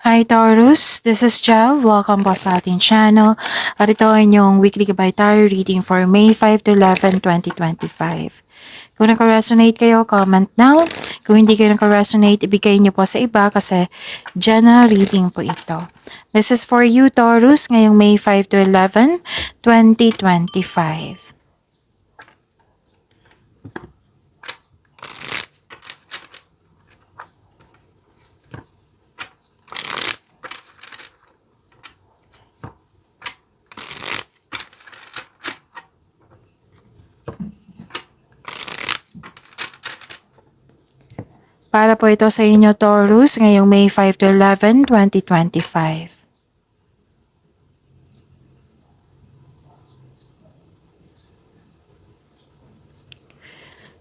Hi Taurus, this is Jav. Welcome po sa ating channel. At ito ay inyong weekly gabay tarot reading for May 5 to 11, 2025. Kung naka-resonate kayo, comment now. Kung hindi kayo naka-resonate, ibigay niyo po sa iba kasi general reading po ito. This is for you Taurus ngayong May 5 to 11, 2025. Para po ito sa inyo Taurus ngayong May 5 to 11, 2025.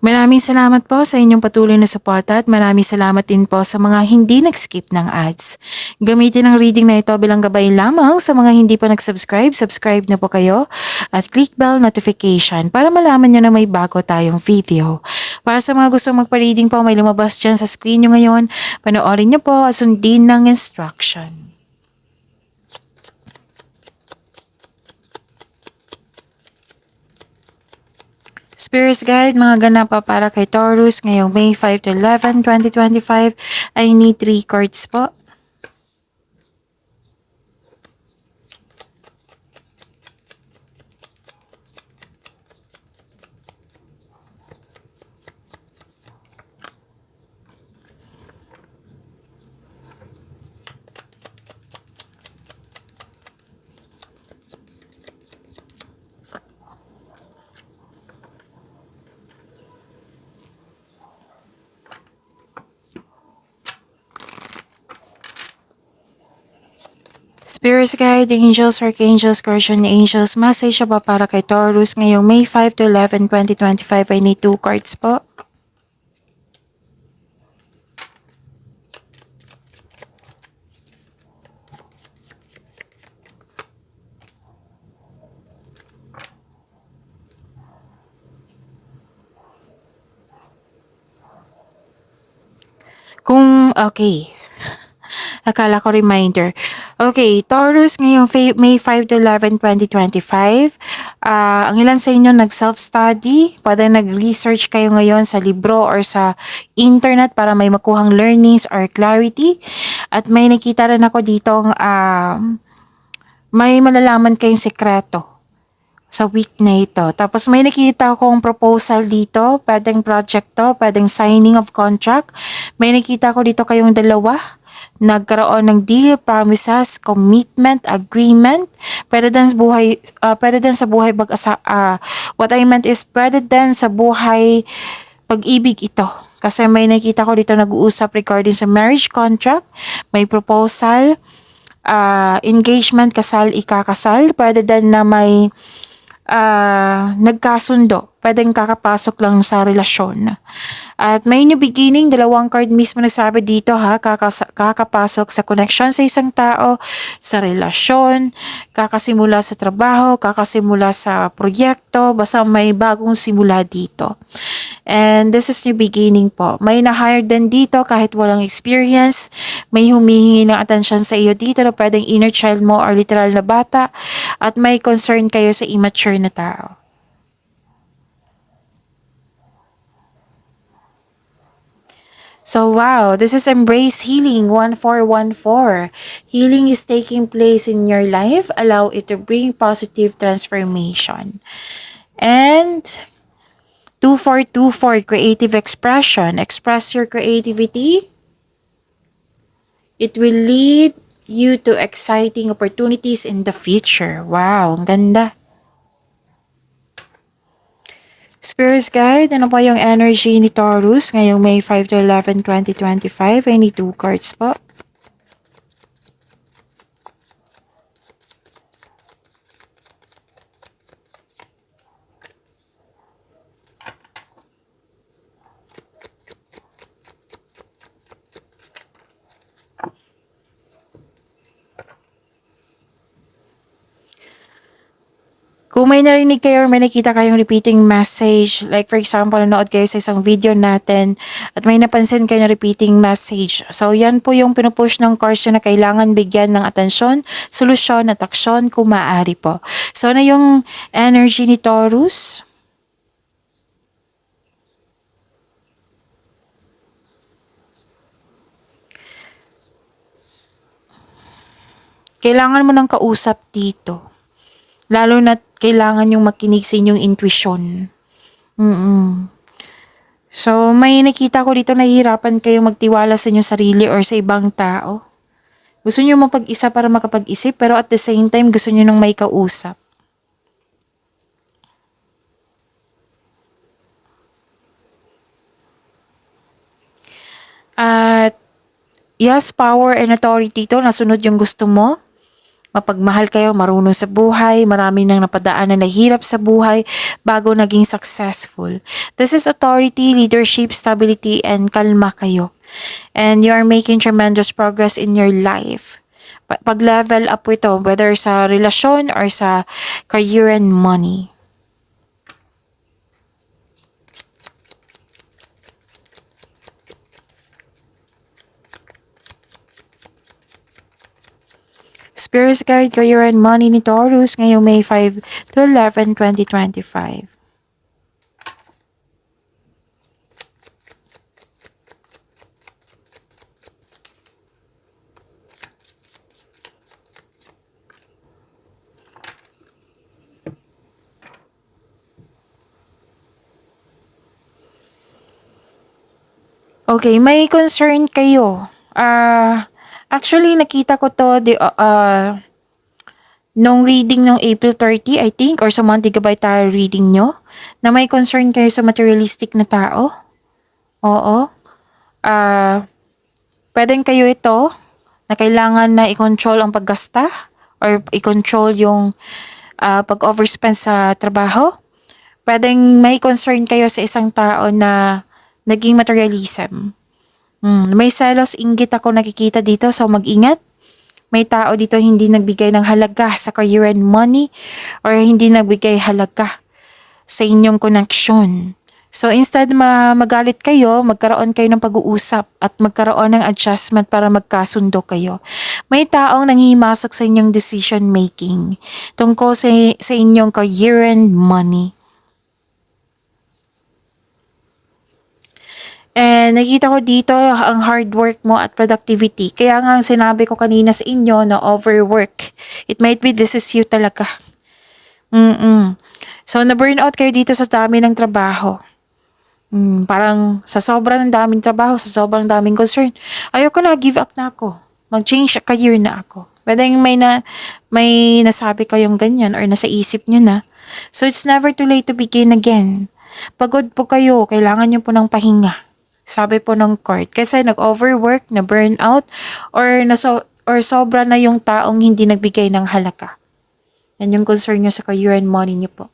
Maraming salamat po sa inyong patuloy na suporta at maraming salamat din po sa mga hindi nag-skip ng ads. Gamitin ang reading na ito bilang gabay lamang sa mga hindi pa nag-subscribe. Subscribe na po kayo at click bell notification para malaman nyo na may bago tayong video. Para sa mga gustong magpa-reading po, may lumabas dyan sa screen nyo ngayon. Panoorin nyo po at sundin ng instruction. Spirits Guide, mga ganap pa para kay Taurus ngayong May 5 to 11, 2025. I need 3 cards po. Spirits Guide, Angels, Archangels, Guardian Angels, message ba para kay Taurus ngayong May 5 to 11, 2025. I need 2 cards po. Okay. Akala ko reminder. Okay, Taurus ngayong May 5 to 11, 2025. Ang ilan sa inyo nag-self-study, pwede nag-research kayo ngayon sa libro or sa internet para may makuhang learnings or clarity. At may nakita rin ako ditong may malalaman kayong sekreto sa week na ito. Tapos may nakita akong proposal dito, pwedeng project to, pwedeng signing of contract. May nakita ko dito kayong dalawa, nagkaroon ng deal, promises, commitment, agreement. Pwede din sa buhay what I meant is pwede din sa buhay pag-ibig ito. Kasi may nakita ko dito nag-uusap regarding sa marriage contract, may proposal, engagement, kasal, ikakasal. Pwede din na may nagkasundo, pwedeng kakapasok lang sa relasyon. At may new beginning, dalawang card mismo nagsabi dito kakapasok sa connection sa isang tao, sa relasyon, kakasimula sa trabaho, kakasimula sa proyekto, basta may bagong simula dito. And this is new beginning po. May na-hire din dito kahit walang experience, may humihingi ng atensyon sa iyo dito na pwedeng inner child mo or literal na bata, at may concern kayo sa immature na tao. So wow, this is Embrace Healing 1414. Healing is taking place in your life. Allow it to bring positive transformation. And 2424, creative expression. Express your creativity. It will lead you to exciting opportunities in the future. Wow, ang ganda. Spirits Guide, ano pa yung energy ni Taurus ngayong May 5 to 11, 2025? I need 2 cards po. Kung may narinig kayo or may nakita kayong repeating message, like for example, nanood kayo sa isang video natin at may napansin kayo na repeating message. So, yan po yung pinupush ng cards na kailangan bigyan ng atensyon, solusyon at aksyon kung maaari po. So, na yung energy ni Taurus. Kailangan mo ng kausap dito. Lalo na kailangan yung makinig sa inyong intuition. So, may nakita ko dito nahihirapan kayong magtiwala sa inyong sarili or sa ibang tao. Gusto niyo mapag-isa para makapag-isip pero at the same time gusto niyo nang may kausap. At yes, power and authority to, nasunod yung gusto mo. Mapagmahal kayo, marunong sa buhay, marami nang napadaanan na hirap sa buhay bago naging successful. This is authority, leadership, stability, and kalma kayo. And you are making tremendous progress in your life. Pag-level up po ito, whether sa relasyon or sa career and money. Spirit Guide, Career and Money ni Taurus ngayong May 5 to 11, 2025. Okay, may concern kayo. Actually, nakita ko to nung reading ng April 30, I think, or sa Monday Gabay Tarot reading nyo, na may concern kayo sa materialistic na tao. Oo. Pwedeng kayo ito na kailangan na i-control ang paggasta or i-control yung pag-overspend sa trabaho. Pwedeng may concern kayo sa isang tao na naging materialism. May selos, inggit ako nakikita dito, so mag-ingat. May tao dito hindi nagbigay ng halaga sa career and money or hindi nagbigay halaga sa inyong connection. So instead magalit kayo, magkaroon kayo ng pag-uusap at magkaroon ng adjustment para magkasundo kayo. May taong nanghihimasok sa inyong decision making tungkol sa inyong career and money. And nakita ko dito ang hard work mo at productivity. Kaya nga sinabi ko kanina sa inyo na overwork. It might be this is you talaga. So na-burnout kayo dito sa dami ng trabaho. Parang sa sobrang daming trabaho, sa sobrang daming concern, ayoko na, give up na ako. Mag-change career na ako. Pwede may nasabi kayong ganyan or nasa isip nyo na. So it's never too late to begin again. Pagod po kayo, kailangan nyo po ng pahinga. Sabi po ng court, kasi nag-overwork, na burnout, or sobra na yung taong hindi nagbigay ng halaga. Yan yung concern nyo sa career and money nyo po.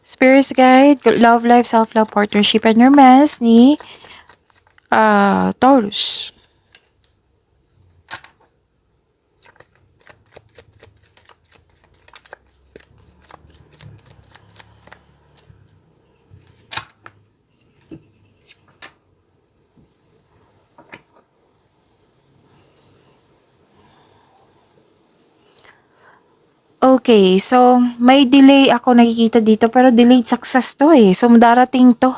Spirit Guide, Love Life, Self-Love, Partnership, and Romance ni Taurus. Okay, so may delay ako nakikita dito pero delayed success to eh. So darating to.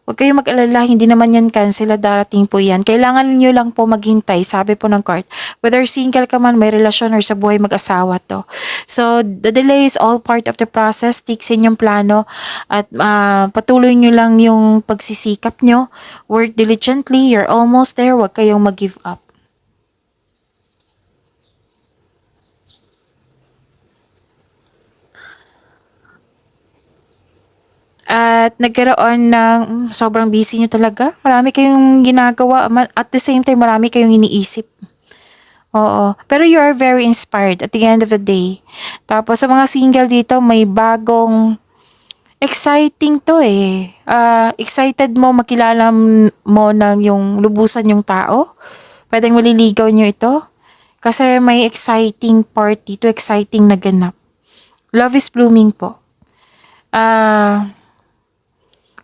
Huwag kayong mag-alala, hindi naman yan cancel, darating po yan. Kailangan niyo lang po maghintay, sabi po ng card. Whether single ka man, may relasyon or sa buhay mag-asawa to. So the delay is all part of the process. Tiksin yung plano at patuloy nyo lang yung pagsisikap nyo. Work diligently, you're almost there, huwag kayong mag-give up. At nagkaroon ng sobrang busy nyo talaga. Marami kayong ginagawa. At the same time, marami kayong iniisip. Oo. Pero you are very inspired at the end of the day. Tapos sa mga single dito, may bagong exciting to eh. Excited mo makilala mo ng yung lubusan yung tao. Pwedeng maliligaw nyo ito. Kasi may exciting part dito, exciting na ganap. Love is blooming po.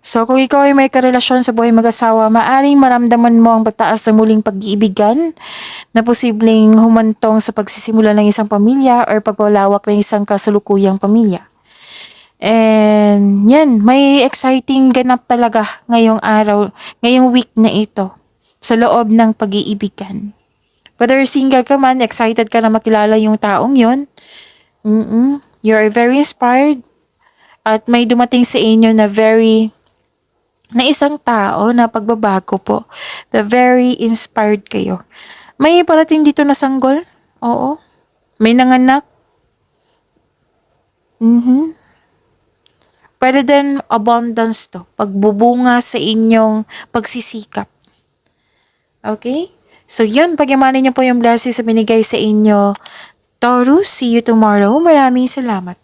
So kung ikaw ay may karelasyon sa buhay mag-asawa, maaring maramdaman mo ang pagtaas ng muling pag-iibigan na posibleng humantong sa pagsisimula ng isang pamilya or pagpalawak ng isang kasalukuyang pamilya. And yan, may exciting ganap talaga ngayong araw, ngayong week na ito sa loob ng pag-iibigan. Whether single ka man, excited ka na makilala yung taong yon. You're very inspired at may dumating sa inyo na isang tao na pagbabago po. The very inspired kayo. May parating dito na sanggol? Oo. May nanganak? Pwede din abundance to. Pagbubunga sa inyong pagsisikap. Okay? So yun, pagyamanin niyo po yung blessings sa binigay sa inyo. Taurus, see you tomorrow. Maraming salamat.